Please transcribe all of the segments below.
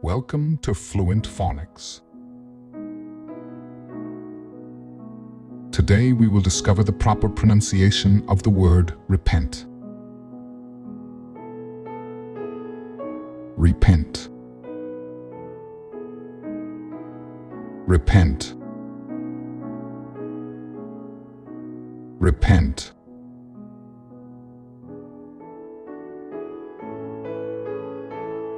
Welcome to Fluent Phonics. Today we will discover the proper pronunciation of the word repent. Repent. Repent. Repent.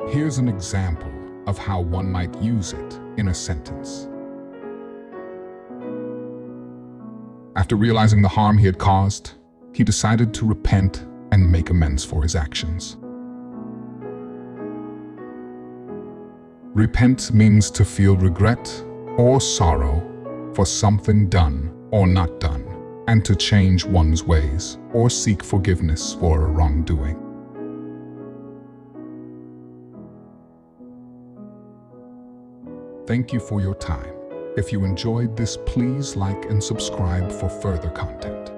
Here's an example of how one might use it in a sentence. After realizing the harm he had caused, he decided to repent and make amends for his actions. Repent means to feel regret or sorrow for something done or not done, and to change one's ways or seek forgiveness for a wrongdoing. Thank you for your time. If you enjoyed this, please like and subscribe for further content.